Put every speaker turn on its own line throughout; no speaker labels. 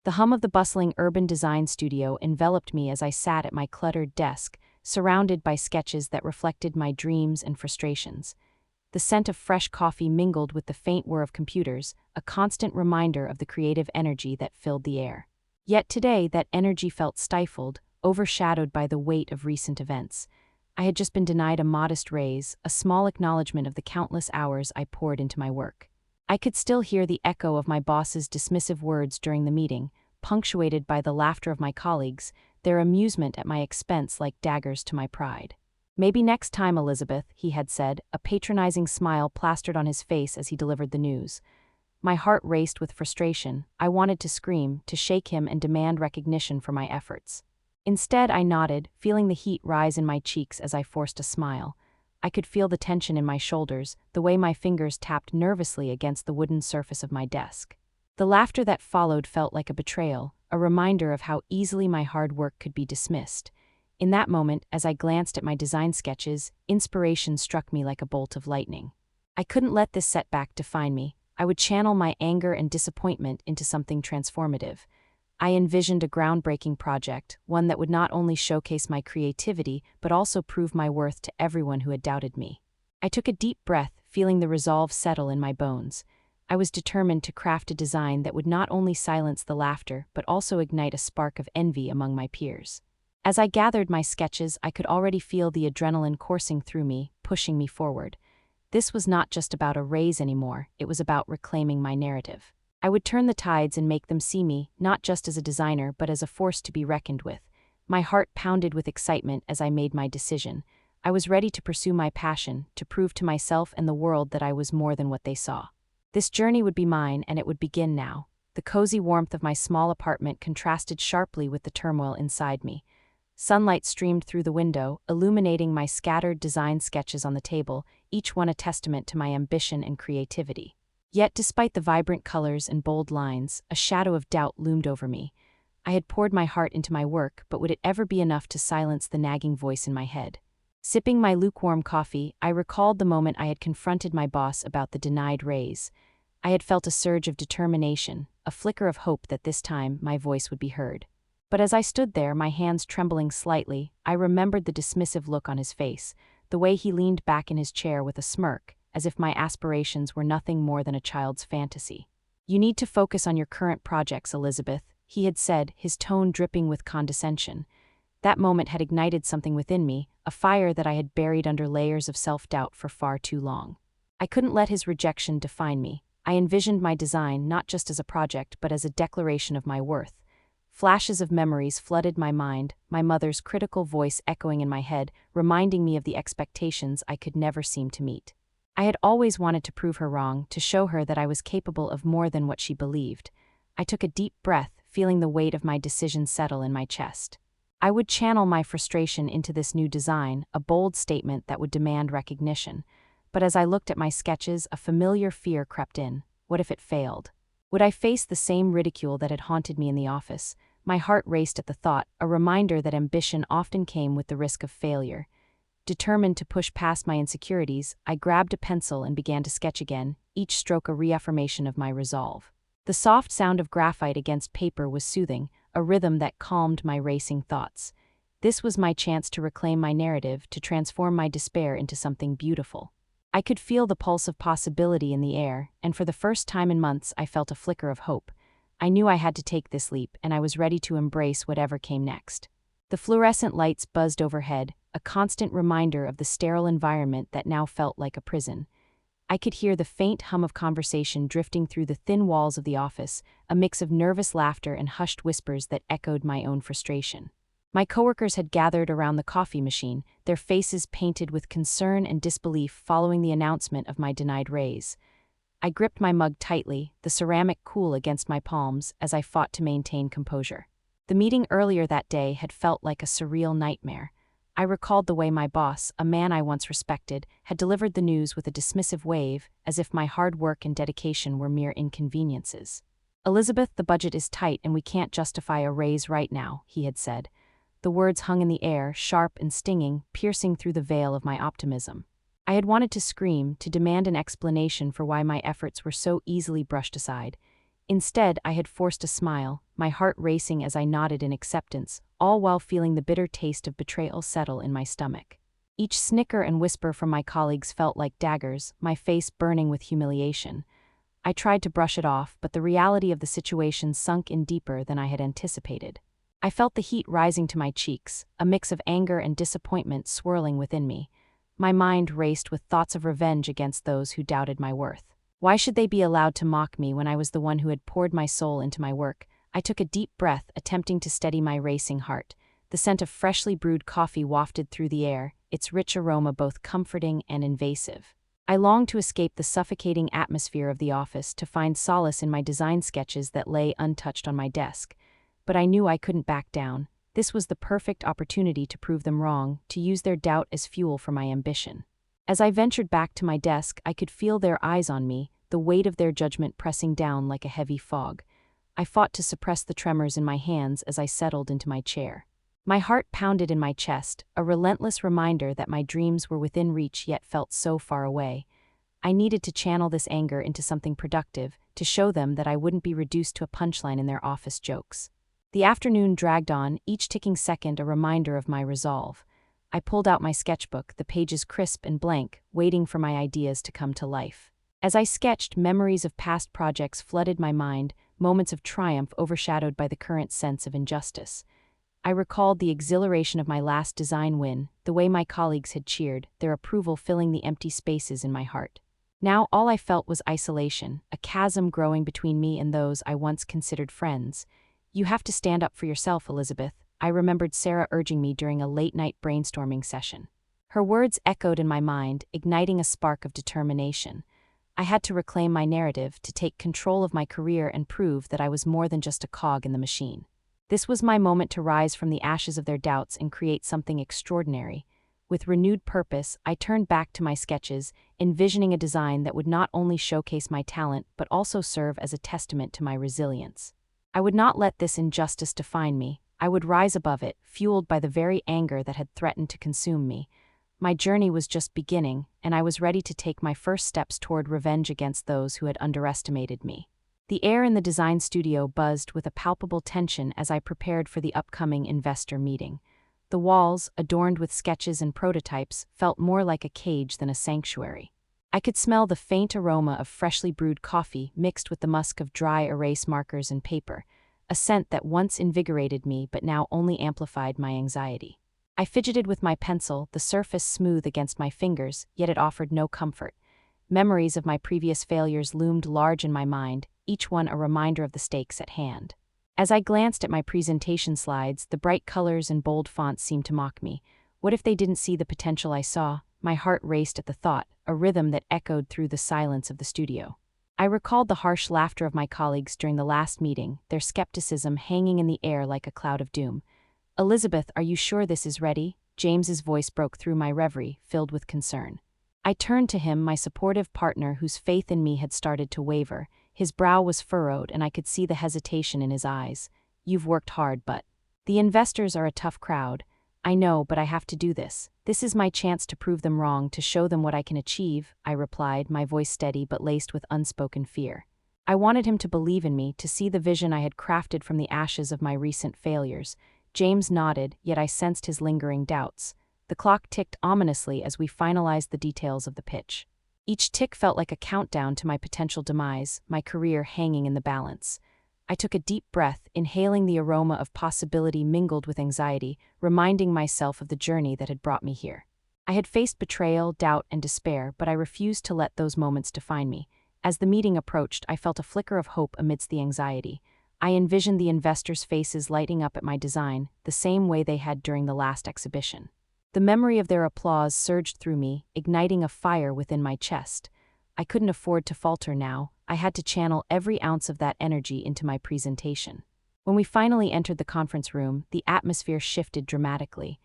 The hum of the bustling urban design studio enveloped me as I sat at my cluttered desk, surrounded by sketches that reflected my dreams and frustrations. The scent of fresh coffee mingled with the faint whir of computers, a constant reminder of the creative energy that filled the air. Yet today, that energy felt stifled, overshadowed by the weight of recent events. I had just been denied a modest raise, a small acknowledgement of the countless hours I poured into my work. I could still hear the echo of my boss's dismissive words during the meeting, punctuated by the laughter of my colleagues, their amusement at my expense like daggers to my pride. "Maybe next time, Elizabeth," he had said, a patronizing smile plastered on his face as he delivered the news. My heart raced with frustration. I wanted to scream, to shake him and demand recognition for my efforts. Instead, I nodded, feeling the heat rise in my cheeks as I forced a smile. I could feel the tension in my shoulders, the way my fingers tapped nervously against the wooden surface of my desk. The laughter that followed felt like a betrayal, a reminder of how easily my hard work could be dismissed. In that moment, as I glanced at my design sketches, inspiration struck me like a bolt of lightning. I couldn't let this setback define me. I would channel my anger and disappointment into something transformative. I envisioned a groundbreaking project, one that would not only showcase my creativity, but also prove my worth to everyone who had doubted me. I took a deep breath, feeling the resolve settle in my bones. I was determined to craft a design that would not only silence the laughter, but also ignite a spark of envy among my peers. As I gathered my sketches, I could already feel the adrenaline coursing through me, pushing me forward. This was not just about a raise anymore, it was about reclaiming my narrative. I would turn the tides and make them see me, not just as a designer, but as a force to be reckoned with. My heart pounded with excitement as I made my decision. I was ready to pursue my passion, to prove to myself and the world that I was more than what they saw. This journey would be mine, and it would begin now. The cozy warmth of my small apartment contrasted sharply with the turmoil inside me. Sunlight streamed through the window, illuminating my scattered design sketches on the table, each one a testament to my ambition and creativity. Yet, despite the vibrant colors and bold lines, a shadow of doubt loomed over me. I had poured my heart into my work, but would it ever be enough to silence the nagging voice in my head? Sipping my lukewarm coffee, I recalled the moment I had confronted my boss about the denied raise. I had felt a surge of determination, a flicker of hope that this time my voice would be heard. But as I stood there, my hands trembling slightly, I remembered the dismissive look on his face, the way he leaned back in his chair with a smirk, as if my aspirations were nothing more than a child's fantasy. "You need to focus on your current projects, Elizabeth," he had said, his tone dripping with condescension. That moment had ignited something within me, a fire that I had buried under layers of self-doubt for far too long. I couldn't let his rejection define me. I envisioned my design not just as a project, but as a declaration of my worth. Flashes of memories flooded my mind, my mother's critical voice echoing in my head, reminding me of the expectations I could never seem to meet. I had always wanted to prove her wrong, to show her that I was capable of more than what she believed. I took a deep breath, feeling the weight of my decision settle in my chest. I would channel my frustration into this new design, a bold statement that would demand recognition. But as I looked at my sketches, a familiar fear crept in. What if it failed? Would I face the same ridicule that had haunted me in the office? My heart raced at the thought, a reminder that ambition often came with the risk of failure. Determined to push past my insecurities, I grabbed a pencil and began to sketch again, each stroke a reaffirmation of my resolve. The soft sound of graphite against paper was soothing, a rhythm that calmed my racing thoughts. This was my chance to reclaim my narrative, to transform my despair into something beautiful. I could feel the pulse of possibility in the air, and for the first time in months I felt a flicker of hope. I knew I had to take this leap, and I was ready to embrace whatever came next. The fluorescent lights buzzed overhead, a constant reminder of the sterile environment that now felt like a prison. I could hear the faint hum of conversation drifting through the thin walls of the office, a mix of nervous laughter and hushed whispers that echoed my own frustration. My coworkers had gathered around the coffee machine, their faces painted with concern and disbelief following the announcement of my denied raise. I gripped my mug tightly, the ceramic cool against my palms, as I fought to maintain composure. The meeting earlier that day had felt like a surreal nightmare. I recalled the way my boss, a man I once respected, had delivered the news with a dismissive wave, as if my hard work and dedication were mere inconveniences. "Elizabeth, the budget is tight and we can't justify a raise right now," he had said. The words hung in the air, sharp and stinging, piercing through the veil of my optimism. I had wanted to scream, to demand an explanation for why my efforts were so easily brushed aside. Instead, I had forced a smile, my heart racing as I nodded in acceptance, all while feeling the bitter taste of betrayal settle in my stomach. Each snicker and whisper from my colleagues felt like daggers, my face burning with humiliation. I tried to brush it off, but the reality of the situation sunk in deeper than I had anticipated. I felt the heat rising to my cheeks, a mix of anger and disappointment swirling within me. My mind raced with thoughts of revenge against those who doubted my worth. Why should they be allowed to mock me when I was the one who had poured my soul into my work? I took a deep breath, attempting to steady my racing heart. The scent of freshly brewed coffee wafted through the air, its rich aroma both comforting and invasive. I longed to escape the suffocating atmosphere of the office, to find solace in my design sketches that lay untouched on my desk. But I knew I couldn't back down. This was the perfect opportunity to prove them wrong, to use their doubt as fuel for my ambition. As I ventured back to my desk, I could feel their eyes on me, the weight of their judgment pressing down like a heavy fog. I fought to suppress the tremors in my hands as I settled into my chair. My heart pounded in my chest, a relentless reminder that my dreams were within reach yet felt so far away. I needed to channel this anger into something productive, to show them that I wouldn't be reduced to a punchline in their office jokes. The afternoon dragged on, each ticking second a reminder of my resolve. I pulled out my sketchbook, the pages crisp and blank, waiting for my ideas to come to life. As I sketched, memories of past projects flooded my mind, moments of triumph overshadowed by the current sense of injustice. I recalled the exhilaration of my last design win, the way my colleagues had cheered, their approval filling the empty spaces in my heart. Now all I felt was isolation, a chasm growing between me and those I once considered friends. "You have to stand up for yourself, Elizabeth," I remembered Sarah urging me during a late-night brainstorming session. Her words echoed in my mind, igniting a spark of determination. I had to reclaim my narrative, to take control of my career and prove that I was more than just a cog in the machine. This was my moment to rise from the ashes of their doubts and create something extraordinary. With renewed purpose, I turned back to my sketches, envisioning a design that would not only showcase my talent but also serve as a testament to my resilience. I would not let this injustice define me. I would rise above it, fueled by the very anger that had threatened to consume me. My journey was just beginning, and I was ready to take my first steps toward revenge against those who had underestimated me. The air in the design studio buzzed with a palpable tension as I prepared for the upcoming investor meeting. The walls, adorned with sketches and prototypes, felt more like a cage than a sanctuary. I could smell the faint aroma of freshly brewed coffee mixed with the musk of dry erase markers and paper, a scent that once invigorated me but now only amplified my anxiety. I fidgeted with my pencil, the surface smooth against my fingers, yet it offered no comfort. Memories of my previous failures loomed large in my mind, each one a reminder of the stakes at hand. As I glanced at my presentation slides, the bright colors and bold fonts seemed to mock me. What if they didn't see the potential I saw? My heart raced at the thought, a rhythm that echoed through the silence of the studio. I recalled the harsh laughter of my colleagues during the last meeting, their skepticism hanging in the air like a cloud of doom. "Elizabeth, are you sure this is ready?" James's voice broke through my reverie, filled with concern. I turned to him, my supportive partner whose faith in me had started to waver. His brow was furrowed, and I could see the hesitation in his eyes. "You've worked hard, but..." "The investors are a tough crowd. I know, but I have to do this. This is my chance to prove them wrong, to show them what I can achieve," I replied, my voice steady but laced with unspoken fear. I wanted him to believe in me, to see the vision I had crafted from the ashes of my recent failures. James nodded, yet I sensed his lingering doubts. The clock ticked ominously as we finalized the details of the pitch. Each tick felt like a countdown to my potential demise, my career hanging in the balance. I took a deep breath, inhaling the aroma of possibility mingled with anxiety, reminding myself of the journey that had brought me here. I had faced betrayal, doubt, and despair, but I refused to let those moments define me. As the meeting approached, I felt a flicker of hope amidst the anxiety. I envisioned the investors' faces lighting up at my design, the same way they had during the last exhibition. The memory of their applause surged through me, igniting a fire within my chest. I couldn't afford to falter now. I had to channel every ounce of that energy into my presentation. When we finally entered the conference room, the atmosphere shifted dramatically.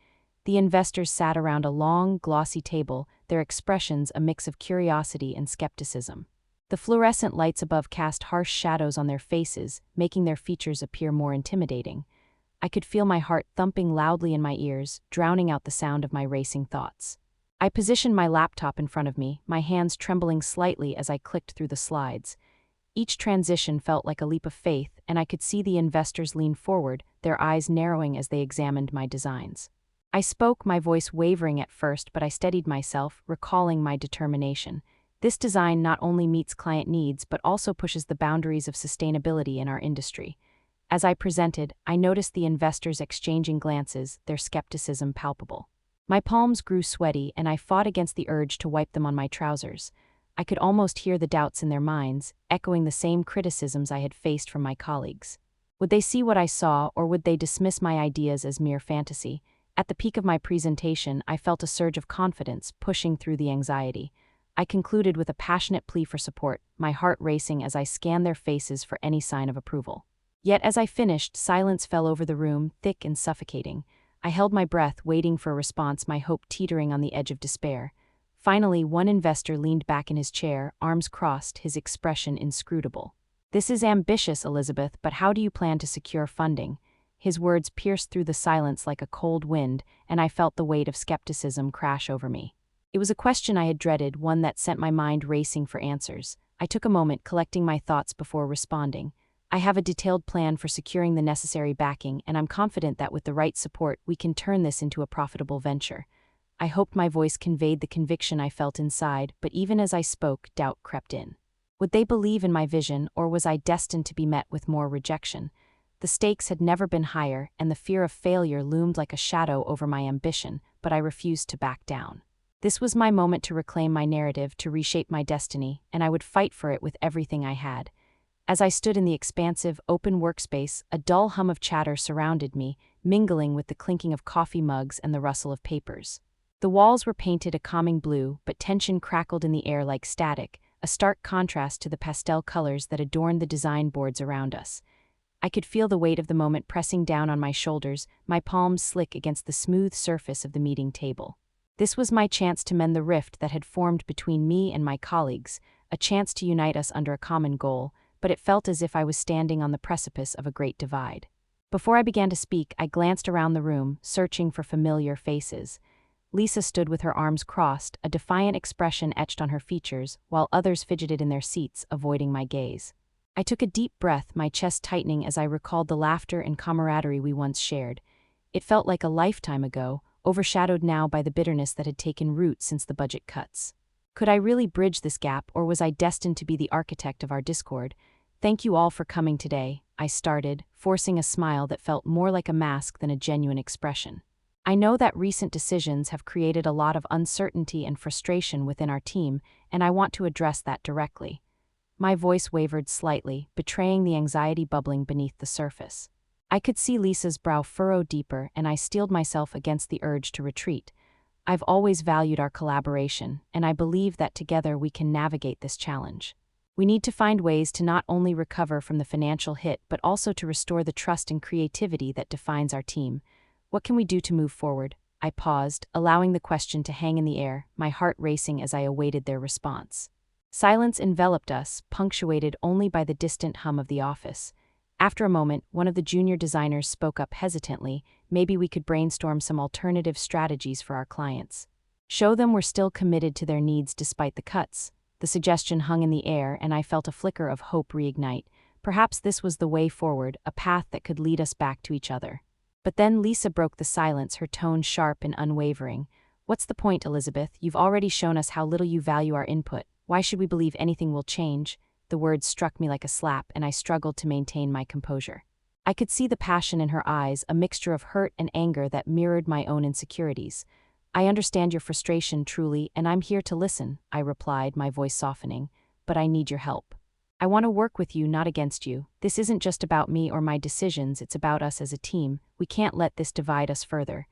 The investors sat around a long, glossy table, their expressions a mix of curiosity and skepticism. The fluorescent lights above cast harsh shadows on their faces, making their features appear more intimidating. I could feel my heart thumping loudly in my ears, drowning out the sound of my racing thoughts. I positioned my laptop in front of me, my hands trembling slightly as I clicked through the slides. Each transition felt like a leap of faith, and I could see the investors lean forward, their eyes narrowing as they examined my designs. I spoke, my voice wavering at first, but I steadied myself, recalling my determination. This design not only meets client needs but also pushes the boundaries of sustainability in our industry. As I presented, I noticed the investors exchanging glances, their skepticism palpable. My palms grew sweaty, and I fought against the urge to wipe them on my trousers. I could almost hear the doubts in their minds, echoing the same criticisms I had faced from my colleagues. Would they see what I saw, or would they dismiss my ideas as mere fantasy? At the peak of my presentation, I felt a surge of confidence pushing through the anxiety. I concluded with a passionate plea for support, my heart racing as I scanned their faces for any sign of approval. Yet as I finished, silence fell over the room, thick and suffocating. I held my breath, waiting for a response, my hope teetering on the edge of despair. Finally, one investor leaned back in his chair, arms crossed, his expression inscrutable. "This is ambitious, Elizabeth, but how do you plan to secure funding?" His words pierced through the silence like a cold wind, and I felt the weight of skepticism crash over me. It was a question I had dreaded, one that sent my mind racing for answers. I took a moment, collecting my thoughts before responding. "I have a detailed plan for securing the necessary backing, and I'm confident that with the right support, we can turn this into a profitable venture." I hoped my voice conveyed the conviction I felt inside, but even as I spoke, doubt crept in. Would they believe in my vision, or was I destined to be met with more rejection? The stakes had never been higher, and the fear of failure loomed like a shadow over my ambition, but I refused to back down. This was my moment to reclaim my narrative, to reshape my destiny, and I would fight for it with everything I had. As I stood in the expansive, open workspace, a dull hum of chatter surrounded me, mingling with the clinking of coffee mugs and the rustle of papers. The walls were painted a calming blue, but tension crackled in the air like static, a stark contrast to the pastel colors that adorned the design boards around us. I could feel the weight of the moment pressing down on my shoulders, my palms slick against the smooth surface of the meeting table. This was my chance to mend the rift that had formed between me and my colleagues, a chance to unite us under a common goal, but it felt as if I was standing on the precipice of a great divide. Before I began to speak, I glanced around the room, searching for familiar faces. Lisa stood with her arms crossed, a defiant expression etched on her features, while others fidgeted in their seats, avoiding my gaze. I took a deep breath, my chest tightening as I recalled the laughter and camaraderie we once shared. It felt like a lifetime ago, overshadowed now by the bitterness that had taken root since the budget cuts. Could I really bridge this gap, or was I destined to be the architect of our discord? "Thank you all for coming today," I started, forcing a smile that felt more like a mask than a genuine expression. "I know that recent decisions have created a lot of uncertainty and frustration within our team, and I want to address that directly." My voice wavered slightly, betraying the anxiety bubbling beneath the surface. I could see Lisa's brow furrow deeper, and I steeled myself against the urge to retreat. I've always valued our collaboration, and I believe that together we can navigate this challenge. We need to find ways to not only recover from the financial hit but also to restore the trust and creativity that defines our team. What can we do to move forward? I paused, allowing the question to hang in the air, my heart racing as I awaited their response. Silence enveloped us, punctuated only by the distant hum of the office. After a moment, one of the junior designers spoke up hesitantly. "Maybe we could brainstorm some alternative strategies for our clients. Show them we're still committed to their needs despite the cuts." The suggestion hung in the air, and I felt a flicker of hope reignite. Perhaps this was the way forward, a path that could lead us back to each other. But then Lisa broke the silence, her tone sharp and unwavering. "What's the point, Elizabeth? You've already shown us how little you value our input. Why should we believe anything will change?" The words struck me like a slap, and I struggled to maintain my composure. I could see the passion in her eyes, a mixture of hurt and anger that mirrored my own insecurities. "I understand your frustration, truly, and I'm here to listen," I replied, my voice softening. "But I need your help. I want to work with you, not against you. This isn't just about me or my decisions, it's about us as a team. We can't let this divide us further."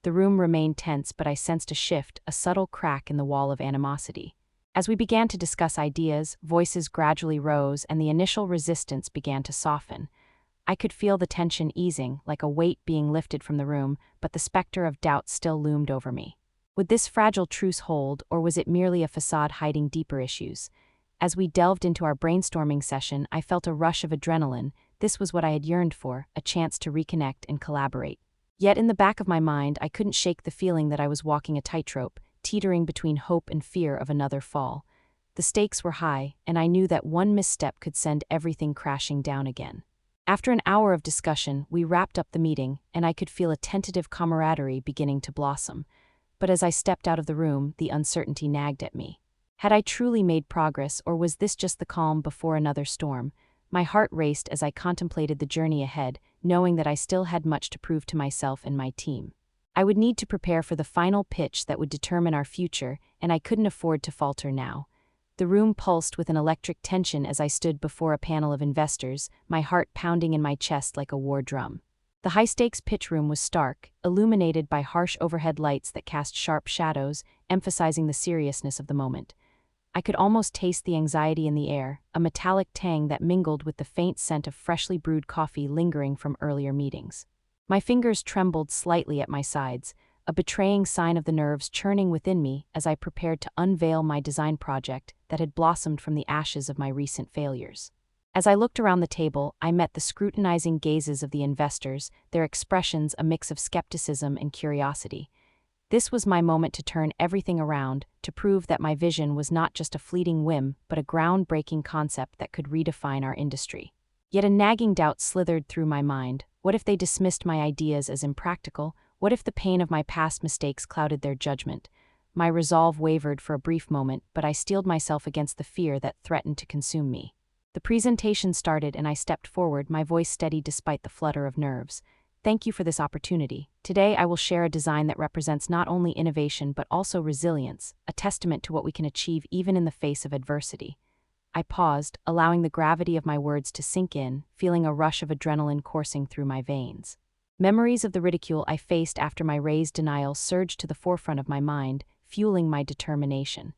The room remained tense, but I sensed a shift, a subtle crack in the wall of animosity. As we began to discuss ideas, voices gradually rose, and the initial resistance began to soften. I could feel the tension easing, like a weight being lifted from the room, but the specter of doubt still loomed over me. Would this fragile truce hold, or was it merely a facade hiding deeper issues? As we delved into our brainstorming session, I felt a rush of adrenaline. This was what I had yearned for, a chance to reconnect and collaborate. Yet in the back of my mind, I couldn't shake the feeling that I was walking a tightrope, teetering between hope and fear of another fall. The stakes were high, and I knew that one misstep could send everything crashing down again. After an hour of discussion, we wrapped up the meeting, and I could feel a tentative camaraderie beginning to blossom. But as I stepped out of the room, the uncertainty nagged at me. Had I truly made progress, or was this just the calm before another storm? My heart raced as I contemplated the journey ahead, knowing that I still had much to prove to myself and my team. I would need to prepare for the final pitch that would determine our future, and I couldn't afford to falter now. The room pulsed with an electric tension as I stood before a panel of investors, my heart pounding in my chest like a war drum. The high-stakes pitch room was stark, illuminated by harsh overhead lights that cast sharp shadows, emphasizing the seriousness of the moment. I could almost taste the anxiety in the air, a metallic tang that mingled with the faint scent of freshly brewed coffee lingering from earlier meetings. My fingers trembled slightly at my sides, a betraying sign of the nerves churning within me as I prepared to unveil my design project that had blossomed from the ashes of my recent failures. As I looked around the table, I met the scrutinizing gazes of the investors, their expressions a mix of skepticism and curiosity. This was my moment to turn everything around, to prove that my vision was not just a fleeting whim, but a groundbreaking concept that could redefine our industry. Yet a nagging doubt slithered through my mind. What if they dismissed my ideas as impractical? What if the pain of my past mistakes clouded their judgment? My resolve wavered for a brief moment, but I steeled myself against the fear that threatened to consume me. The presentation started and I stepped forward, my voice steady despite the flutter of nerves. Thank you for this opportunity. Today I will share a design that represents not only innovation but also resilience, a testament to what we can achieve even in the face of adversity. I paused, allowing the gravity of my words to sink in, feeling a rush of adrenaline coursing through my veins. Memories of the ridicule I faced after my raised denial surged to the forefront of my mind, fueling my determination.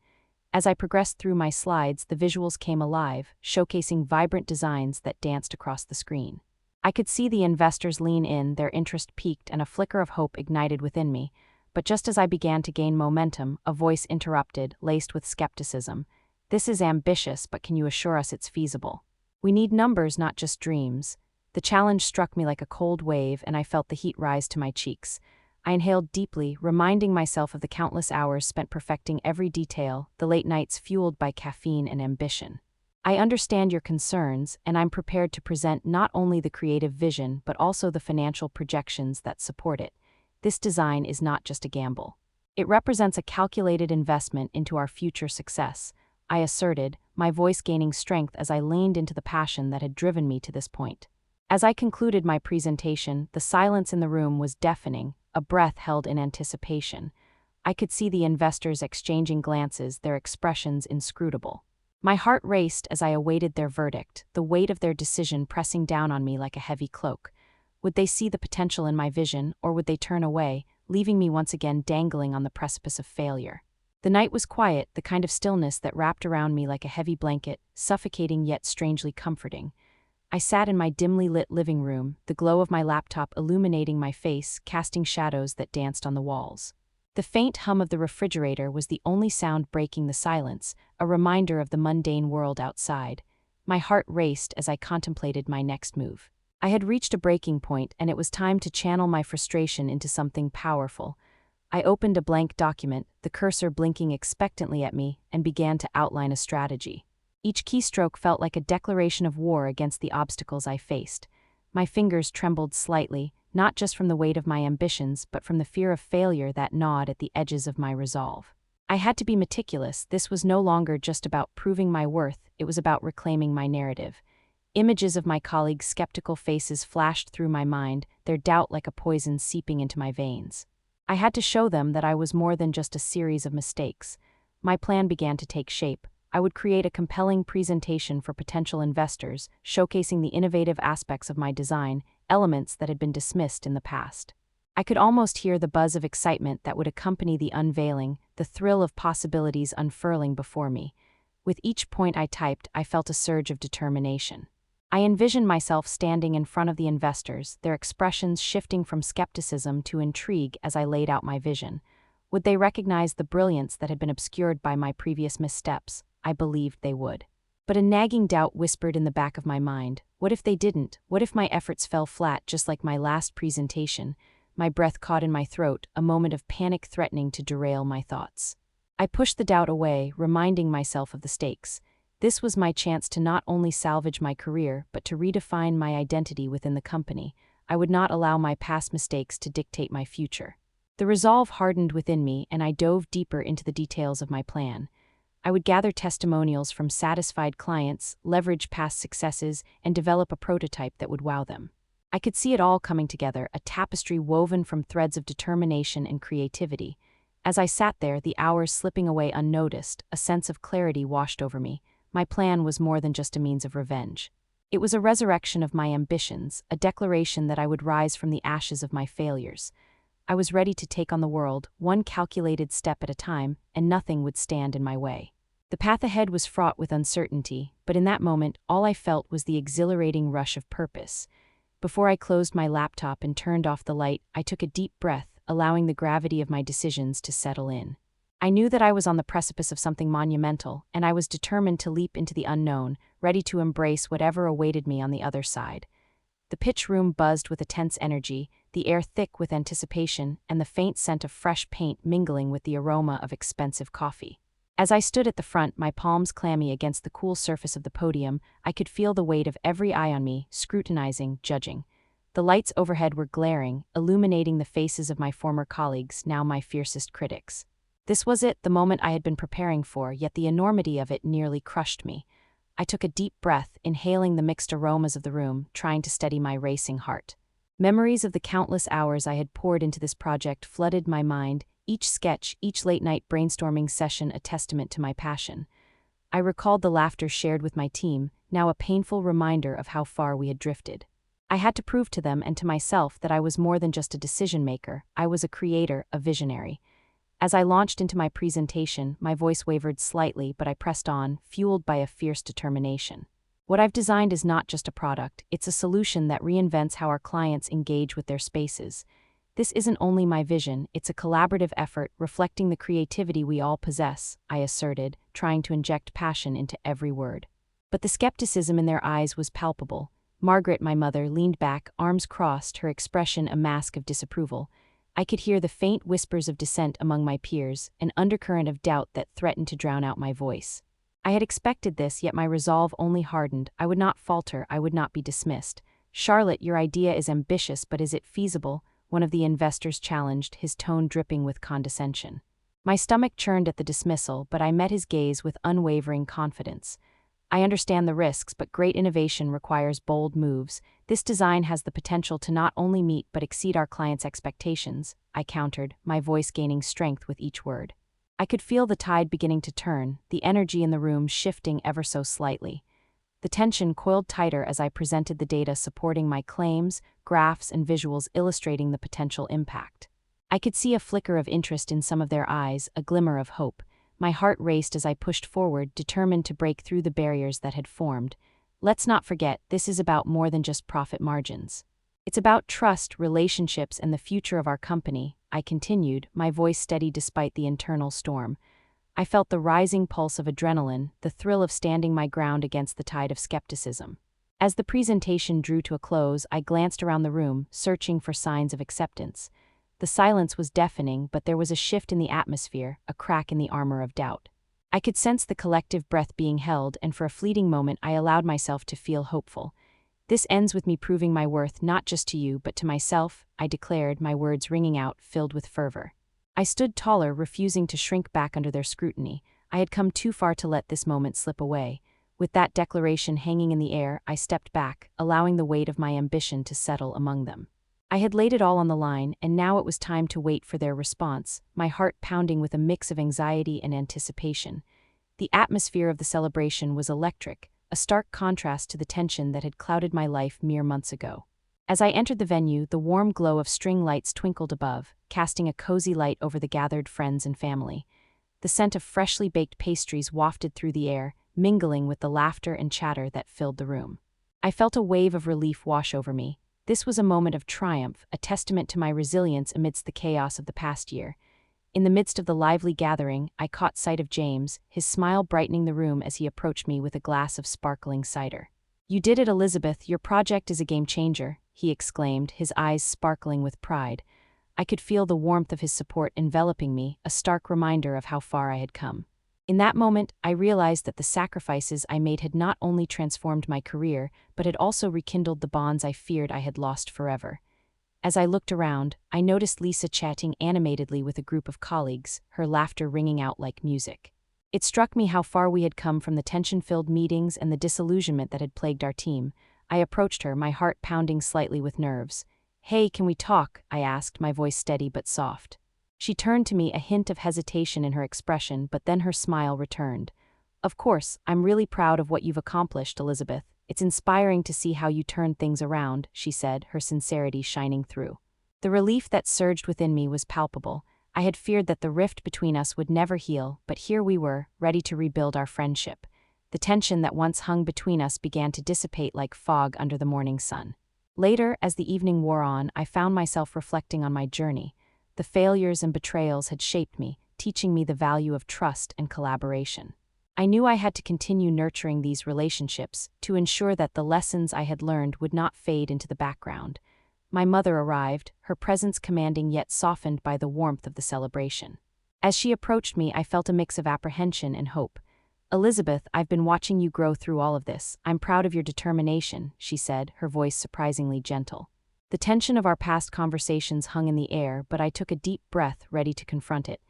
As I progressed through my slides, the visuals came alive, showcasing vibrant designs that danced across the screen. I could see the investors lean in, their interest piqued, and a flicker of hope ignited within me. But just as I began to gain momentum, a voice interrupted, laced with skepticism. This is ambitious, but can you assure us it's feasible? We need numbers, not just dreams. The challenge struck me like a cold wave, and I felt the heat rise to my cheeks. I inhaled deeply, reminding myself of the countless hours spent perfecting every detail, the late nights fueled by caffeine and ambition. I understand your concerns, and I'm prepared to present not only the creative vision but also the financial projections that support it. This design is not just a gamble. It represents a calculated investment into our future success, I asserted, my voice gaining strength as I leaned into the passion that had driven me to this point. As I concluded my presentation, the silence in the room was deafening, a breath held in anticipation. I could see the investors exchanging glances, their expressions inscrutable. My heart raced as I awaited their verdict, the weight of their decision pressing down on me like a heavy cloak. Would they see the potential in my vision, or would they turn away, leaving me once again dangling on the precipice of failure? The night was quiet, the kind of stillness that wrapped around me like a heavy blanket, suffocating yet strangely comforting. I sat in my dimly lit living room, the glow of my laptop illuminating my face, casting shadows that danced on the walls. The faint hum of the refrigerator was the only sound breaking the silence, a reminder of the mundane world outside. My heart raced as I contemplated my next move. I had reached a breaking point, and it was time to channel my frustration into something powerful. I opened a blank document, the cursor blinking expectantly at me, and began to outline a strategy. Each keystroke felt like a declaration of war against the obstacles I faced. My fingers trembled slightly, not just from the weight of my ambitions, but from the fear of failure that gnawed at the edges of my resolve. I had to be meticulous. This was no longer just about proving my worth, it was about reclaiming my narrative. Images of my colleagues' skeptical faces flashed through my mind, their doubt like a poison seeping into my veins. I had to show them that I was more than just a series of mistakes. My plan began to take shape. I would create a compelling presentation for potential investors, showcasing the innovative aspects of my design, elements that had been dismissed in the past. I could almost hear the buzz of excitement that would accompany the unveiling, the thrill of possibilities unfurling before me. With each point I typed, I felt a surge of determination. I envisioned myself standing in front of the investors, their expressions shifting from skepticism to intrigue as I laid out my vision. Would they recognize the brilliance that had been obscured by my previous missteps? I believed they would. But a nagging doubt whispered in the back of my mind. What if they didn't? What if my efforts fell flat, just like my last presentation? My breath caught in my throat, a moment of panic threatening to derail my thoughts. I pushed the doubt away, reminding myself of the stakes. This was my chance to not only salvage my career, but to redefine my identity within the company. I would not allow my past mistakes to dictate my future. The resolve hardened within me, and I dove deeper into the details of my plan. I would gather testimonials from satisfied clients, leverage past successes, and develop a prototype that would wow them. I could see it all coming together, a tapestry woven from threads of determination and creativity. As I sat there, the hours slipping away unnoticed, a sense of clarity washed over me. My plan was more than just a means of revenge. It was a resurrection of my ambitions, a declaration that I would rise from the ashes of my failures. I was ready to take on the world, one calculated step at a time, and nothing would stand in my way. The path ahead was fraught with uncertainty, but in that moment, all I felt was the exhilarating rush of purpose. Before I closed my laptop and turned off the light, I took a deep breath, allowing the gravity of my decisions to settle in. I knew that I was on the precipice of something monumental, and I was determined to leap into the unknown, ready to embrace whatever awaited me on the other side. The pitch room buzzed with a tense energy, the air thick with anticipation, and the faint scent of fresh paint mingling with the aroma of expensive coffee. As I stood at the front, my palms clammy against the cool surface of the podium, I could feel the weight of every eye on me, scrutinizing, judging. The lights overhead were glaring, illuminating the faces of my former colleagues, now my fiercest critics. This was it, the moment I had been preparing for, yet the enormity of it nearly crushed me. I took a deep breath, inhaling the mixed aromas of the room, trying to steady my racing heart. Memories of the countless hours I had poured into this project flooded my mind, each sketch, each late-night brainstorming session a testament to my passion. I recalled the laughter shared with my team, now a painful reminder of how far we had drifted. I had to prove to them and to myself that I was more than just a decision-maker. I was a creator, a visionary. As I launched into my presentation, my voice wavered slightly, but I pressed on, fueled by a fierce determination. What I've designed is not just a product, it's a solution that reinvents how our clients engage with their spaces. This isn't only my vision, it's a collaborative effort reflecting the creativity we all possess, I asserted, trying to inject passion into every word. But the skepticism in their eyes was palpable. Margaret, my mother, leaned back, arms crossed, her expression a mask of disapproval. I could hear the faint whispers of dissent among my peers, an undercurrent of doubt that threatened to drown out my voice. I had expected this, yet my resolve only hardened. I would not falter, I would not be dismissed. "Charlotte, your idea is ambitious, but is it feasible?" one of the investors challenged, his tone dripping with condescension. My stomach churned at the dismissal, but I met his gaze with unwavering confidence. "I understand the risks, but great innovation requires bold moves. This design has the potential to not only meet but exceed our clients' expectations," I countered, my voice gaining strength with each word. I could feel the tide beginning to turn, the energy in the room shifting ever so slightly. The tension coiled tighter as I presented the data supporting my claims, graphs, and visuals illustrating the potential impact. I could see a flicker of interest in some of their eyes, a glimmer of hope. My heart raced as I pushed forward, determined to break through the barriers that had formed. Let's not forget, this is about more than just profit margins. It's about trust, relationships, and the future of our company, I continued, my voice steady despite the internal storm. I felt the rising pulse of adrenaline, the thrill of standing my ground against the tide of skepticism. As the presentation drew to a close, I glanced around the room, searching for signs of acceptance. The silence was deafening, but there was a shift in the atmosphere, a crack in the armor of doubt. I could sense the collective breath being held, and for a fleeting moment I allowed myself to feel hopeful. "This ends with me proving my worth not just to you but to myself," I declared, my words ringing out, filled with fervor. I stood taller, refusing to shrink back under their scrutiny. I had come too far to let this moment slip away. With that declaration hanging in the air, I stepped back, allowing the weight of my ambition to settle among them. I had laid it all on the line, and now it was time to wait for their response, my heart pounding with a mix of anxiety and anticipation. The atmosphere of the celebration was electric, a stark contrast to the tension that had clouded my life mere months ago. As I entered the venue, the warm glow of string lights twinkled above, casting a cozy light over the gathered friends and family. The scent of freshly baked pastries wafted through the air, mingling with the laughter and chatter that filled the room. I felt a wave of relief wash over me. This was a moment of triumph, a testament to my resilience amidst the chaos of the past year. In the midst of the lively gathering, I caught sight of James, his smile brightening the room as he approached me with a glass of sparkling cider. "You did it, Elizabeth. Your project is a game changer," he exclaimed, his eyes sparkling with pride. I could feel the warmth of his support enveloping me, a stark reminder of how far I had come. In that moment, I realized that the sacrifices I made had not only transformed my career, but had also rekindled the bonds I feared I had lost forever. As I looked around, I noticed Lisa chatting animatedly with a group of colleagues, her laughter ringing out like music. It struck me how far we had come from the tension-filled meetings and the disillusionment that had plagued our team. I approached her, my heart pounding slightly with nerves. "Hey, can we talk?" I asked, my voice steady but soft. She turned to me, a hint of hesitation in her expression, but then her smile returned. "Of course, I'm really proud of what you've accomplished, Elizabeth. It's inspiring to see how you turned things around," she said, her sincerity shining through. The relief that surged within me was palpable. I had feared that the rift between us would never heal, but here we were, ready to rebuild our friendship. The tension that once hung between us began to dissipate like fog under the morning sun. Later, as the evening wore on, I found myself reflecting on my journey. The failures and betrayals had shaped me, teaching me the value of trust and collaboration. I knew I had to continue nurturing these relationships to ensure that the lessons I had learned would not fade into the background. My mother arrived, her presence commanding yet softened by the warmth of the celebration. As she approached me, I felt a mix of apprehension and hope. "Elizabeth, I've been watching you grow through all of this. I'm proud of your determination," she said, her voice surprisingly gentle. The tension of our past conversations hung in the air, but I took a deep breath, ready to confront it.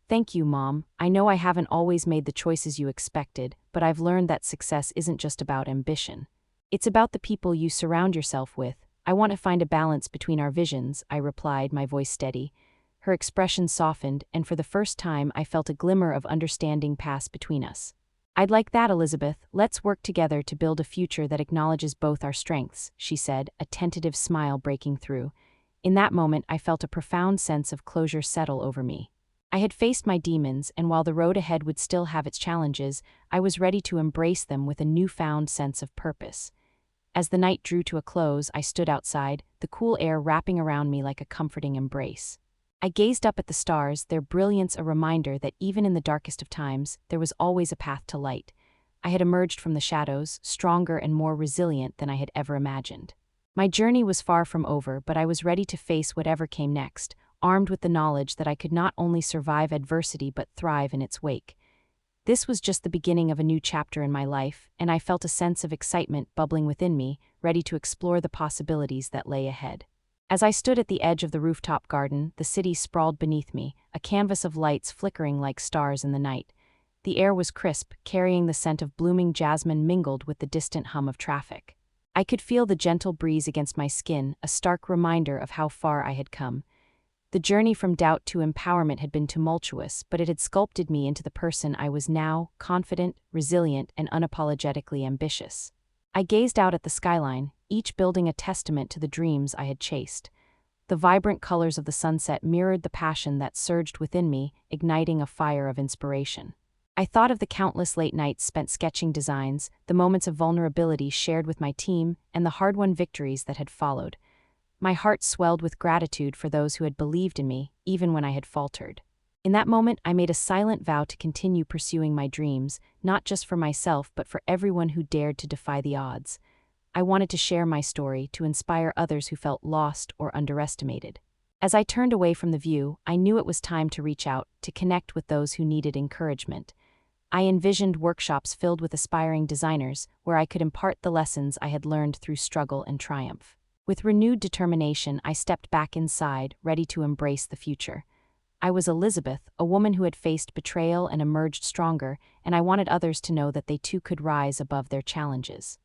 "Thank you, Mom. I know I haven't always made the choices you expected, but I've learned that success isn't just about ambition. It's about the people you surround yourself with. I want to find a balance between our visions," I replied, my voice steady. Her expression softened, and for the first time I felt a glimmer of understanding pass between us. "I'd like that, Elizabeth. Let's work together to build a future that acknowledges both our strengths," she said, a tentative smile breaking through. In that moment, I felt a profound sense of closure settle over me. I had faced my demons, and while the road ahead would still have its challenges, I was ready to embrace them with a newfound sense of purpose. As the night drew to a close, I stood outside, the cool air wrapping around me like a comforting embrace. I gazed up at the stars, their brilliance a reminder that even in the darkest of times, there was always a path to light. I had emerged from the shadows, stronger and more resilient than I had ever imagined. My journey was far from over, but I was ready to face whatever came next, armed with the knowledge that I could not only survive adversity but thrive in its wake. This was just the beginning of a new chapter in my life, and I felt a sense of excitement bubbling within me, ready to explore the possibilities that lay ahead. As I stood at the edge of the rooftop garden, the city sprawled beneath me, a canvas of lights flickering like stars in the night. The air was crisp, carrying the scent of blooming jasmine mingled with the distant hum of traffic. I could feel the gentle breeze against my skin, a stark reminder of how far I had come. The journey from doubt to empowerment had been tumultuous, but it had sculpted me into the person I was now, confident, resilient, and unapologetically ambitious. I gazed out at the skyline, each building a testament to the dreams I had chased. The vibrant colors of the sunset mirrored the passion that surged within me, igniting a fire of inspiration. I thought of the countless late nights spent sketching designs, the moments of vulnerability shared with my team, and the hard-won victories that had followed. My heart swelled with gratitude for those who had believed in me, even when I had faltered. In that moment, I made a silent vow to continue pursuing my dreams, not just for myself but for everyone who dared to defy the odds. I wanted to share my story, to inspire others who felt lost or underestimated. As I turned away from the view, I knew it was time to reach out, to connect with those who needed encouragement. I envisioned workshops filled with aspiring designers, where I could impart the lessons I had learned through struggle and triumph. With renewed determination, I stepped back inside, ready to embrace the future. I was Elizabeth, a woman who had faced betrayal and emerged stronger, and I wanted others to know that they too could rise above their challenges.